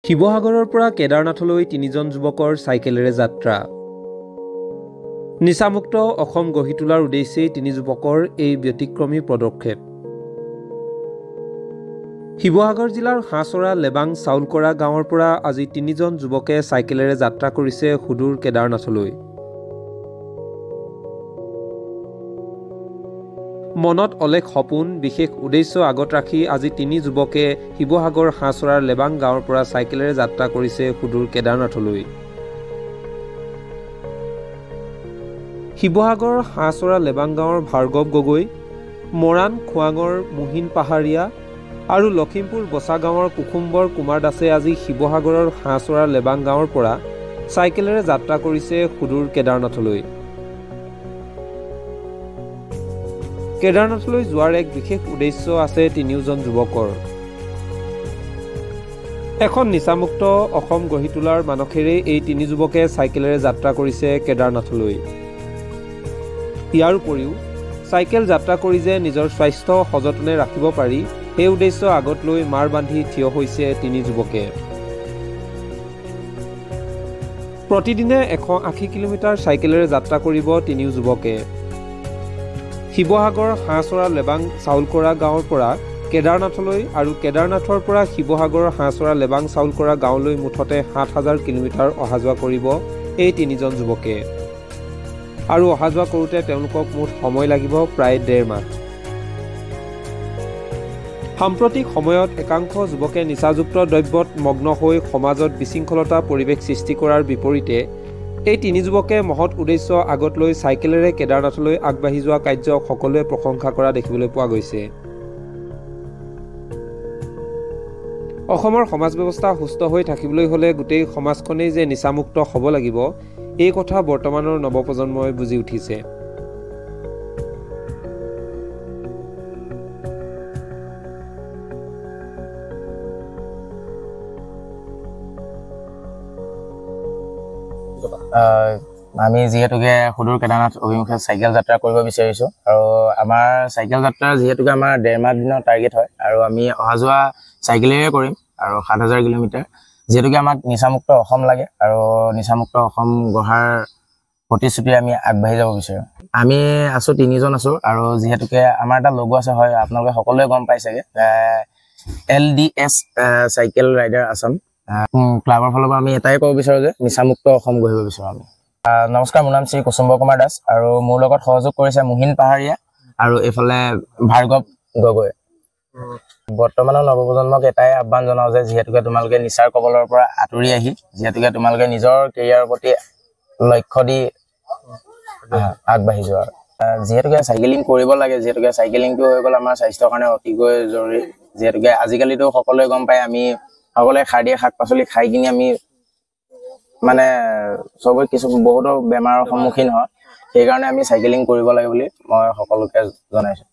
শিৱসাগৰৰ পৰা কেদাৰনাথলৈ তিনিজন যুৱকৰ চাইকেলেৰে যাত্ৰা। নিচামুক্ত অসম গঢ়ি তোলাৰ উদ্দেশ্যেই তিনি যুৱকৰ এই ব্যতিক্ৰমী পদক্ষেপ। শিৱসাগৰ জিলাৰ হাঁহচৰা লেবাং চাউলকৰা গাঁৱৰ পৰা আজি তিনিজন যুৱকে চাইকেলেৰে যাত্ৰা কৰিছে সুদূৰ কেদাৰনাথলৈ। মনত অলেখ সপোন, বিশেষ উদ্দেশ্য আগত ৰাখি আজি তিনি যুৱকে শিৱসাগৰ হাঁহচৰাৰ লেবাং গাঁৱৰ পৰা চাইকেলেৰে যাত্ৰা কৰিছে সুদূৰ কেদাৰনাথলৈ। শিৱসাগৰ হাঁহচৰা লেবাং গাঁৱৰ ভাৰ্গৱ গগৈ, মৰাণ খোৱাঙৰ মুহিন পাহাৰীয়া আৰু লখিমপুৰ বচা গাঁৱৰ কুসুম্বৰ কুমাৰ দাসে আজি শিৱসাগৰৰ হাঁহচৰা লেবাং গাঁৱৰ পৰা চাইকেলেৰে যাত্ৰা কৰিছে সুদূৰ কেদাৰনাথলৈ। কেদাৰনাথলৈ যোৱাৰ এক বিশেষ উদ্দেশ্য আছে তিনিওজন যুৱকৰ। এখন নিচামুক্ত অসম গঢ়ি তোলাৰ মানসেৰে এই তিনি যুৱকে চাইকেলেৰে যাত্ৰা কৰিছে কেদাৰনাথলৈ। ইয়াৰ উপৰিও চাইকেল যাত্ৰা কৰি যে নিজৰ স্বাস্থ্য সযতনে ৰাখিব পাৰি, সেই উদ্দেশ্য আগত লৈ মাৰ বান্ধি থিয় হৈছে তিনি যুৱকে। প্ৰতিদিনে 180 কিলোমিটাৰ চাইকেলেৰে যাত্ৰা কৰিব তিনিও যুৱকে। শিৱসাগৰ হাঁহচৰা লেবাং চাউলকৰা গাঁৱৰ পৰা কেদাৰনাথলৈ আৰু কেদাৰনাথৰ পৰা শিৱসাগৰ হাঁহচৰা লেবাং চাউলকৰা গাঁৱলৈ মুঠতে 7,000 কিলোমিটাৰ অহা যোৱা কৰিব এই তিনিজন যুৱকে। আৰু অহা যোৱা কৰোঁতে তেওঁলোকক মুঠ সময় লাগিব প্ৰায় 1.5 মাহ। সাম্প্ৰতিক সময়ত একাংশ যুৱকে নিচাযুক্ত দ্ৰব্যত মগ্ন হৈ সমাজত বিশৃংখলতা পৰিৱেশ সৃষ্টি কৰাৰ বিপৰীতে এই তিনি যুৱকে মহৎ উদ্দেশ্য আগত লৈ চাইকেলেৰে কেদাৰনাথলৈ আগবাঢ়ি যোৱা কাৰ্যক সকলোৱে প্ৰশংসা কৰা দেখিবলৈ পোৱা গৈছে। অসমৰ সমাজ ব্যৱস্থা সুস্থ হৈ থাকিবলৈ হ'লে গোটেই সমাজখনেই যে নিচামুক্ত হ'ব লাগিব, এই কথা বৰ্তমানৰ নৱপ্ৰজন্মই বুজি উঠিছে। আমি যিহেতুকে সুদূৰ কেদাৰনাথ অভিমুখে চাইকেল যাত্ৰা কৰিব বিচাৰিছোঁ আৰু আমাৰ চাইকেল যাত্ৰা যিহেতুকে আমাৰ 1.5 মাহ দিনৰ টাৰ্গেট হয় আৰু আমি অহা যোৱা চাইকেলেৰে কৰিম আৰু 7,000 কিলোমিটাৰ। যিহেতুকে আমাক নিচামুক্ত অসম লাগে আৰু নিচামুক্ত অসম গঢ়াৰ প্ৰতিশ্ৰুতি আমি আগবাঢ়ি যাব বিচাৰোঁ। আমি আছোঁ তিনিজন আছোঁ আৰু যিহেতুকে আমাৰ এটা লগো আছে, হয় আপোনালোকে সকলোৱে গম পাই চাগে, LDS চাইকেল ৰাইডাৰ আছাম ক্লাবৰ ফালৰ পৰা আমি এটাই ক'ব বিচাৰোঁ যে নিচামুক্ত অসম গঢ়িব বিচাৰোঁ আমি। নমস্কাৰ, মোৰ নাম শ্ৰী কুসুম্বৰ কুমাৰ দাস আৰু মোৰ লগত সহযোগ কৰিছে মুহিন পাহাৰীয়া আৰু এইফালে ভাৰ্গৱ গগৈ। বৰ্তমানৰ নৱপ্ৰজন্মক এটাই আহ্বান জনাওঁ যে যিহেতুকে তোমালোকে নিচাৰ কবলৰ পৰা আঁতৰি আহি যিহেতুকে তোমালোকে নিজৰ কেৰিয়াৰৰ প্ৰতি লক্ষ্য দি আগবাঢ়ি যোৱা। যিহেতুকে চাইকেলিং কৰিব লাগে, যিহেতুকে চাইকেলিংটো হৈ গ'ল আমাৰ স্বাস্থ্যৰ কাৰণে অতিকৈ জৰুৰী। যিহেতুকে আজিকালিতো সকলোৱে গম পায়, আমি সকলোৱে সাৰ দিয়া শাক পাচলি খাই কিনি আমি মানে চবেই বহুতো বেমাৰৰ সন্মুখীন হয়। সেইকাৰণে আমি চাইকেলিং কৰিব লাগে বুলি মই সকলোকে জনাইছোঁ।